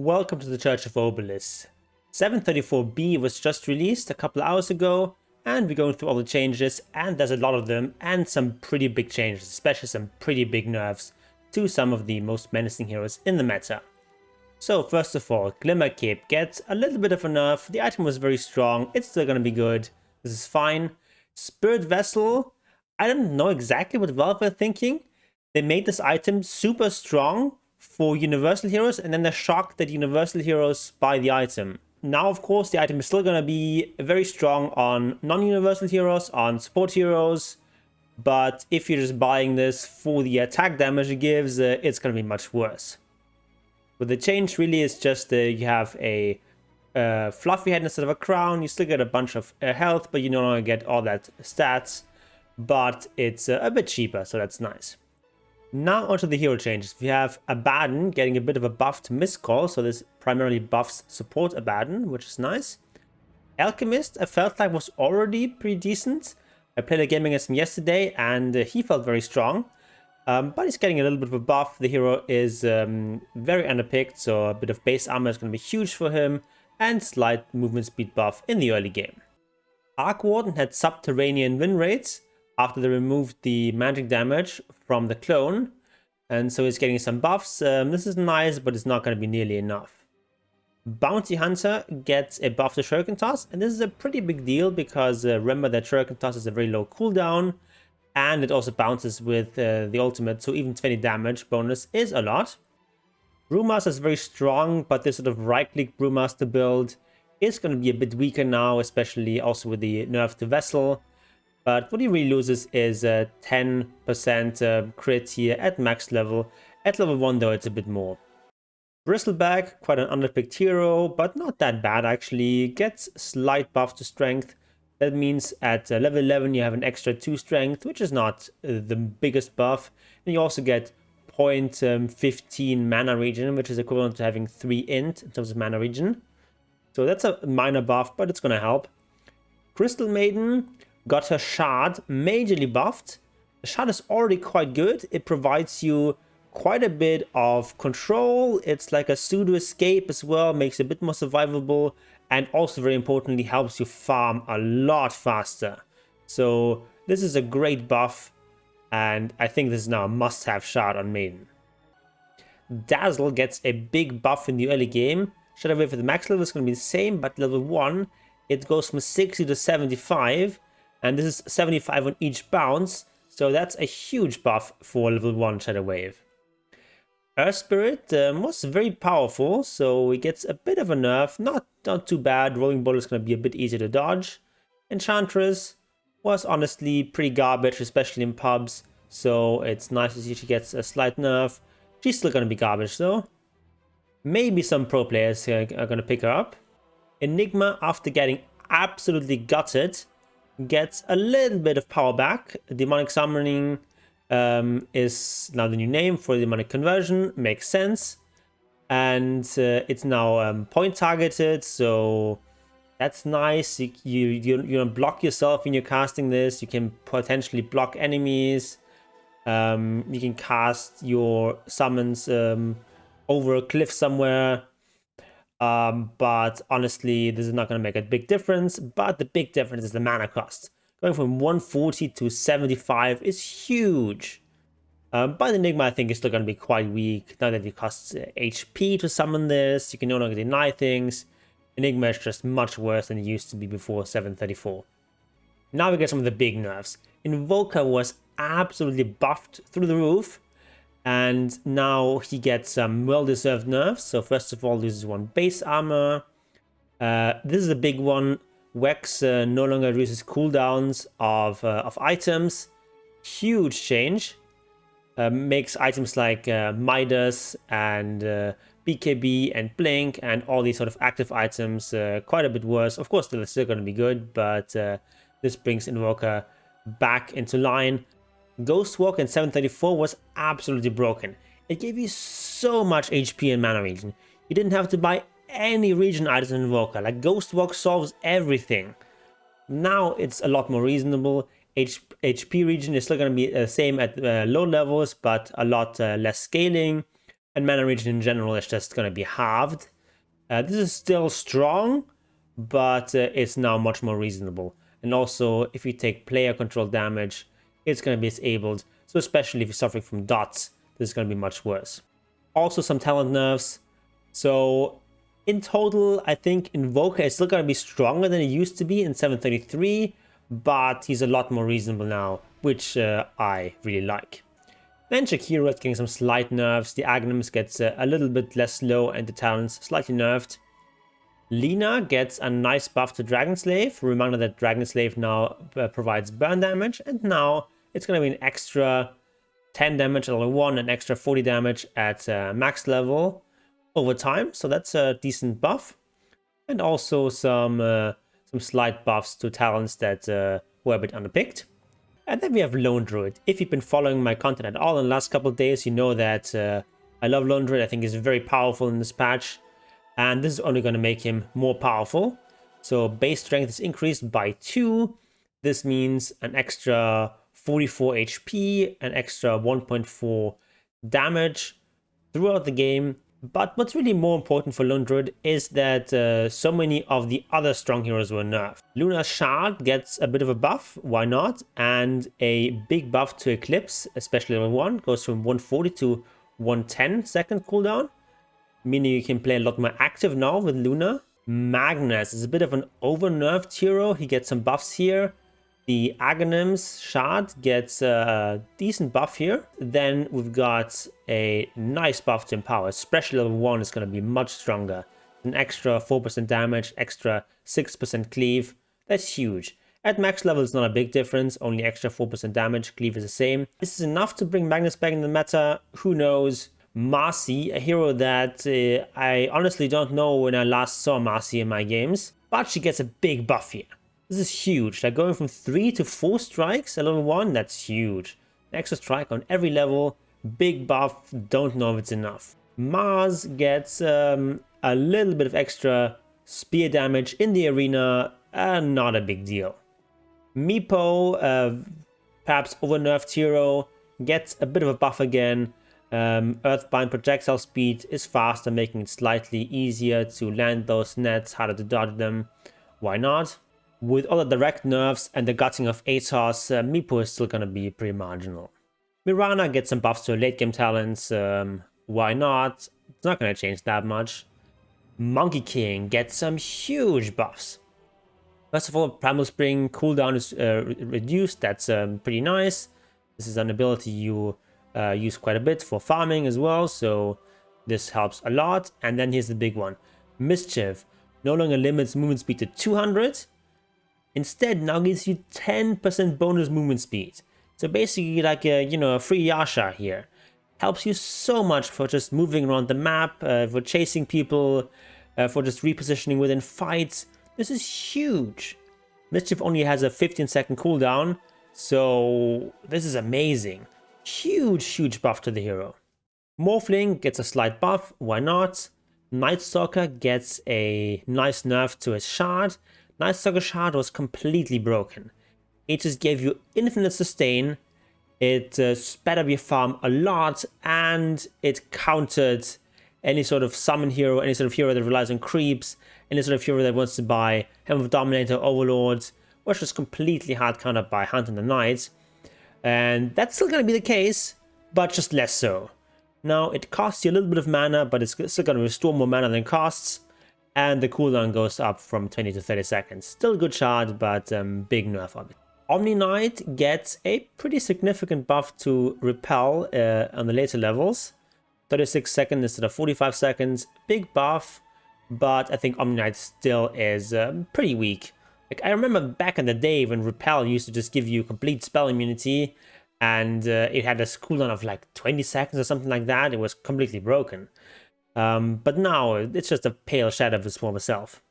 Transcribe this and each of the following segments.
Welcome to the Church of Obelisk. 734B was just released a couple hours ago, and we're going through all the changes, and there's a lot of them, and some pretty big changes, especially some pretty big nerfs to some of the most menacing heroes in the meta. So first of all, Glimmer Cape gets a little bit of a nerf. The item was very strong, it's still gonna be good, this is fine. Spirit Vessel, I don't know exactly what Valve were thinking. They made this item super strong for universal heroes, and then they're shocked that universal heroes buy the item. Now, of course, the item is still going to be very strong on non-universal heroes, on support heroes, but if you're just buying this for the attack damage it gives, it's going to be much worse. But the change really is just you have a fluffy head instead of a crown. You still get a bunch of health, but you no longer get all that stats, but it's a bit cheaper, so that's nice. Now onto the hero changes. We have Abaddon getting a bit of a buff to miscall, so this primarily buffs support Abaddon, which is nice. Alchemist, I felt like was already pretty decent. I played a game against him yesterday, and he felt very strong. But he's getting a little bit of a buff. The hero is very underpicked, so a bit of base armor is going to be huge for him, and slight movement speed buff in the early game. Arc Warden had subterranean win rates after they removed the magic damage from the clone, and so he's getting some buffs. This is nice, but it's not going to be nearly enough. Bounty Hunter gets a buff to Shuriken Toss, and this is a pretty big deal because remember that Shuriken Toss is a very low cooldown, and it also bounces with the ultimate, so even 20 damage bonus is a lot. Brewmaster is very strong, but this sort of right-click Brewmaster build is going to be a bit weaker now, especially also with the nerf to Vessel. But what he really loses is 10% crit here at max level. At level 1 though, it's a bit more. Bristleback, quite an underpicked hero, but not that bad actually. Gets slight buff to strength. That means at level 11 you have an extra 2 strength, which is not the biggest buff. And you also get 0.15 mana regen, which is equivalent to having 3 int in terms of mana regen. So that's a minor buff, but it's gonna help. Crystal Maiden got her shard majorly buffed. The shard is already quite good. It provides you quite a bit of control. It's like a pseudo escape as well, makes it a bit more survivable, and also very importantly helps you farm a lot faster. So this is a great buff, and I think this is now a must-have shard on Maiden. Dazzle gets a big buff in the early game. Shadow Wave at the max level is going to be the same, but level 1 it goes from 60 to 75. And this is 75 on each bounce, so that's a huge buff for level 1 Shadow Wave. Earth Spirit was very powerful, so he gets a bit of a nerf, not too bad. Rolling Ball is going to be a bit easier to dodge. Enchantress was honestly pretty garbage, especially in pubs, so it's nice to see she gets a slight nerf. She's still going to be garbage though. Maybe some pro players are going to pick her up. Enigma, after getting absolutely gutted, gets a little bit of power back. Demonic Summoning is now the new name for Demonic Conversion, makes sense. And it's now point targeted, so that's nice. You don't block yourself when you're casting this. You can potentially block enemies. You can cast your summons over a cliff somewhere. But honestly, this is not going to make a big difference. But the big difference is the mana cost. Going from 140 to 75 is huge. But Enigma, I think, is still going to be quite weak. Now that it costs HP to summon this, you can no longer deny things. Enigma is just much worse than it used to be before 734. Now we get some of the big nerfs. Invoka was absolutely buffed through the roof. And now he gets some well-deserved nerfs. So first of all, loses 1 base armor. This is a big one. Wex no longer reduces cooldowns of items. Huge change. Makes items like Midas and BKB and Blink and all these sort of active items quite a bit worse. Of course, they're still going to be good, but this brings Invoka back into line. Ghostwalk in 734 was absolutely broken. It gave you so much HP and mana regen. You didn't have to buy any regen items in Invoka. Like Ghostwalk solves everything. Now it's a lot more reasonable. HP regen is still going to be the same at low levels, but a lot less scaling. and mana regen in general is just going to be halved. This is still strong, but it's now much more reasonable. And also, if you take player control damage, it's going to be disabled. So especially if you're suffering from dots, this is going to be much worse. Also some talent nerfs. So in total, I think Invoka is still going to be stronger than it used to be in 733, but he's a lot more reasonable now, which I really like. Then Shakira is getting some slight nerfs. The Alchemist gets a little bit less slow and the talents slightly nerfed. Lina gets a nice buff to Dragon Slave. Reminder that Dragon Slave now provides burn damage, and now it's going to be an extra 10 damage at level 1 and extra 40 damage at max level over time. So that's a decent buff. And also some slight buffs to talents that were a bit underpicked. And then we have Lone Druid. If you've been following my content at all in the last couple of days, you know that I love Lone Druid. I think he's very powerful in this patch. And this is only going to make him more powerful. So base strength is increased by 2. This means an extra 44 HP, an extra 1.4 damage throughout the game. But what's really more important for Lone Druid is that so many of the other strong heroes were nerfed. Luna's Shard gets a bit of a buff, why not? And a big buff to Eclipse, especially level 1, goes from 140 to 110 second cooldown, meaning you can play a lot more active now with Luna. Magnus is a bit of an over-nerfed hero. He gets some buffs here. The Aghanim's Shard gets a decent buff here. Then we've got a nice buff to Empower. Especially level 1 is going to be much stronger. An extra 4% damage, extra 6% cleave. That's huge. At max level, it's not a big difference. Only extra 4% damage. Cleave is the same. This is enough to bring Magnus back in the meta. Who knows? Marcy, a hero that I honestly don't know when I last saw Marcy in my games. But she gets a big buff here. This is huge. Like going from 3 to 4 strikes at level 1, that's huge. An extra strike on every level, big buff, don't know if it's enough. Mars gets a little bit of extra spear damage in the arena, not a big deal. Meepo, perhaps over-nerfed hero, gets a bit of a buff again. Earthbind projectile speed is faster, making it slightly easier to land those nets, harder to dodge them. Why not? With all the direct nerfs and the gutting of Atos, Meepo is still going to be pretty marginal. Mirana gets some buffs to her late game talents. Why not? It's not going to change that much. Monkey King gets some huge buffs. First of all, Primal Spring cooldown is reduced. That's pretty nice. This is an ability you use quite a bit for farming as well, so this helps a lot. And then here's the big one. Mischief no longer limits movement speed to 200. Instead, now gives you 10% bonus movement speed. So basically like a free Yasha here. Helps you so much for just moving around the map, for chasing people, for just repositioning within fights. This is huge. Mischief only has a 15-second cooldown, so this is amazing. Huge buff to the hero. Morphling gets a slight buff, why not? Night Stalker gets a nice nerf to his shard. Night Stalker shard was completely broken. It just gave you infinite sustain, it sped up your farm a lot, and it countered any sort of summon hero, any sort of hero that relies on creeps, any sort of hero that wants to buy Helm of Dominator, Overlord, was just completely hard countered by Hunt and the Knight. And that's still going to be the case, but just less so. Now, it costs you a little bit of mana, but it's still going to restore more mana than it costs. And the cooldown goes up from 20 to 30 seconds. Still a good shard, but big nerf of it. Omni Knight gets a pretty significant buff to repel on the later levels. 36 seconds instead of 45 seconds. Big buff, but I think Omni Knight still is pretty weak. Like, I remember back in the day when repel used to just give you complete spell immunity, and it had a cooldown of like 20 seconds or something like that. It was completely broken. But now it's just a pale shadow of its former self.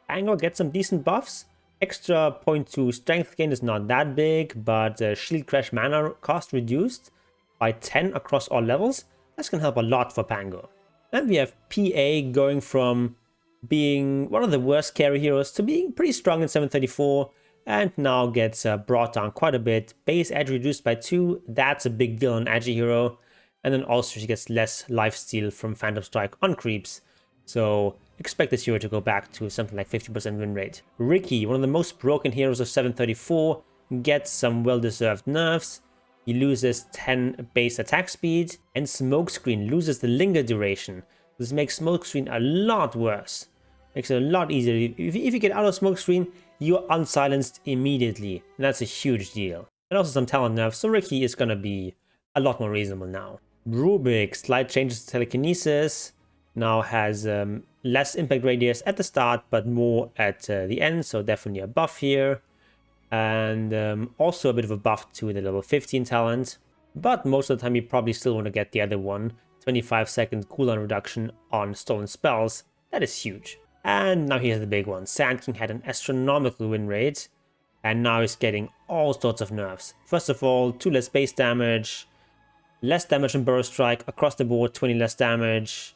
Pango gets some decent buffs. Extra 0.2 strength gain is not that big, but shield crash mana cost reduced by 10 across all levels. That's going to help a lot for Pango. Then we have PA going from being one of the worst carry heroes to being pretty strong in 734, and now gets brought down quite a bit. Base edge reduced by 2, that's a big deal on edgy hero. And then also she gets less lifesteal from Phantom Strike on creeps. So expect this hero to go back to something like 50% win rate. Ricky, one of the most broken heroes of 734, gets some well-deserved nerfs. He loses 10 base attack speed, and Smokescreen loses the linger duration. This makes Smokescreen a lot worse. Makes it a lot easier. If you get out of Smokescreen, you're unsilenced immediately. And that's a huge deal. And also some talent nerfs, so Ricky is gonna be a lot more reasonable now. Rubik, slight changes to Telekinesis. Now has less impact radius at the start, but more at the end, so definitely a buff here. And also a bit of a buff to the level 15 talent. But most of the time you probably still want to get the other one. 25-second cooldown reduction on stolen spells. That is huge. And now here's the big one. Sand King had an astronomical win rate, and now he's getting all sorts of nerfs. First of all, 2 less base damage, less damage on Burrow Strike, across the board 20 less damage,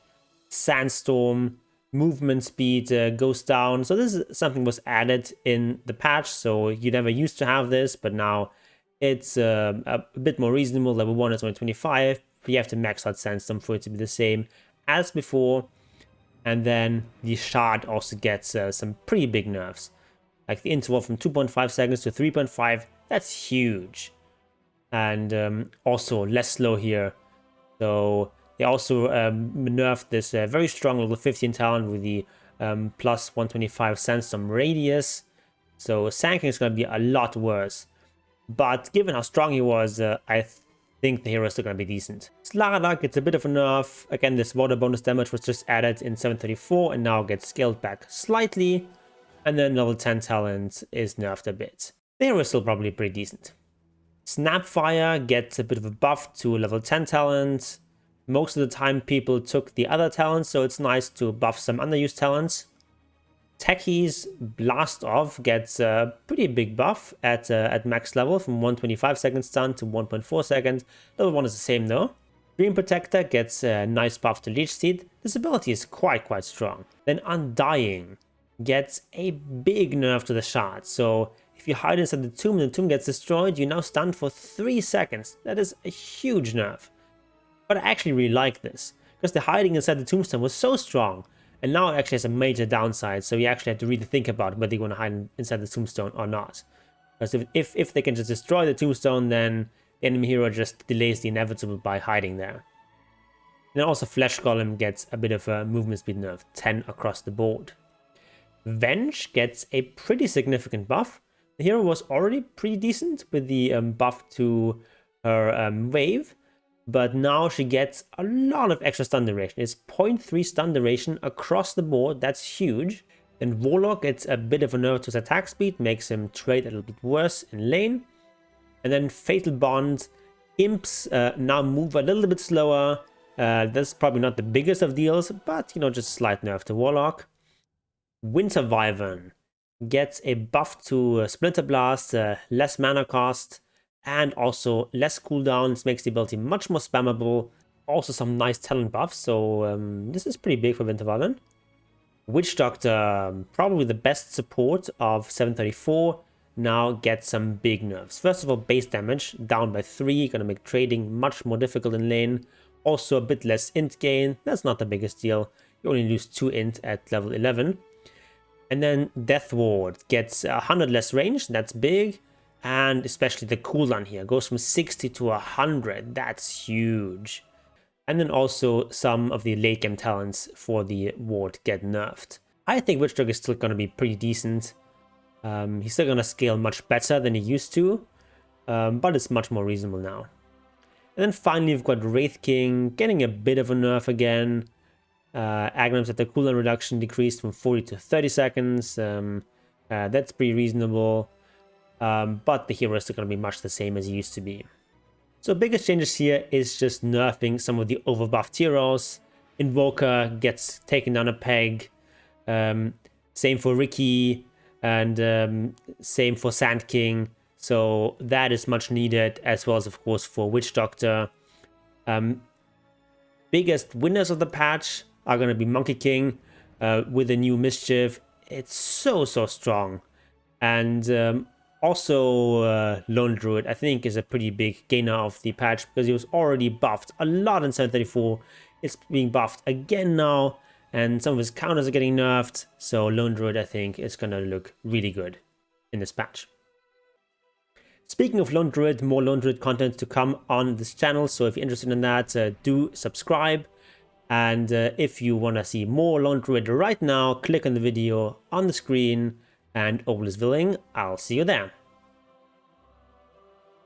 Sandstorm, movement speed goes down. So this is something was added in the patch, so you never used to have this, but now it's a bit more reasonable. Level 1 is only 25, but you have to max out Sandstorm for it to be the same as before. And then the Shard also gets some pretty big nerfs. Like the interval from 2.5 seconds to 3.5, that's huge. And also less slow here. So they also nerfed this very strong level 15 talent with the plus 125 Sandstorm radius. So Sand King is going to be a lot worse. But given how strong he was, I think the hero is still going to be decent. Slarada gets a bit of a nerf. Again, this water bonus damage was just added in 734 and now gets scaled back slightly. And then level 10 talent is nerfed a bit. The hero is still probably pretty decent. Snapfire gets a bit of a buff to level 10 talent. Most of the time people took the other talents, so it's nice to buff some underused talents. Techies Blast Off gets a pretty big buff at max level from 125 seconds stun to 1.4 seconds. Level 1 is the same though. Dream Protector gets a nice buff to Leech Seed. This ability is quite strong. Then Undying gets a big nerf to the shard. So if you hide inside the tomb and the tomb gets destroyed, you're now stunned for 3 seconds. That is a huge nerf. But I actually really like this, because the hiding inside the tombstone was so strong. And now it actually has a major downside, so you actually have to really think about whether you want to hide inside the tombstone or not. Because if they can just destroy the tombstone, then the enemy hero just delays the inevitable by hiding there. And then also Flesh Golem gets a bit of a movement speed nerf, 10 across the board. Venge gets a pretty significant buff. The hero was already pretty decent with the buff to her wave. But now she gets a lot of extra stun duration. It's 0.3 stun duration across the board. That's huge. Then Warlock gets a bit of a nerf to his attack speed, makes him trade a little bit worse in lane. And then Fatal Bond. Imps now move a little bit slower. That's probably not the biggest of deals, but you know, just a slight nerf to Warlock. Winter Wyvern gets a buff to Splinter Blast, less mana cost, and also less cooldown. This makes the ability much more spammable. Also some nice talent buffs, so this is pretty big for Winter Wyvern. Witch Doctor, probably the best support of 734, now gets some big nerfs. First of all, base damage down by 3, gonna make trading much more difficult in lane. Also a bit less int gain, that's not the biggest deal. You only lose 2 int at level 11. And then Death Ward gets 100 less range, that's big. And especially the cooldown here goes from 60 to 100. That's huge. And then also some of the late game talents for the ward get nerfed. I think Witch Doctor is still going to be pretty decent. He's still going to scale much better than he used to. But it's much more reasonable now. And then finally we've got Wraith King getting a bit of a nerf again. Aghanims at the cooldown reduction decreased from 40 to 30 seconds. That's pretty reasonable. But the hero is still going to be much the same as he used to be. So biggest changes here is just nerfing some of the overbuffed heroes. Invoka gets taken down a peg. Same for Ricky. And same for Sand King. So that is much needed, as well as of course for Witch Doctor. Biggest winners of the patch are going to be Monkey King with the new Mischief. It's so strong. And Also, Lone Druid, I think, is a pretty big gainer of the patch because he was already buffed a lot in 734. It's being buffed again now, and some of his counters are getting nerfed. So Lone Druid, I think, is going to look really good in this patch. Speaking of Lone Druid, more Lone Druid content to come on this channel. So if you're interested in that, do subscribe. And if you want to see more Lone Druid right now, click on the video on the screen. And all is willing, I'll see you there.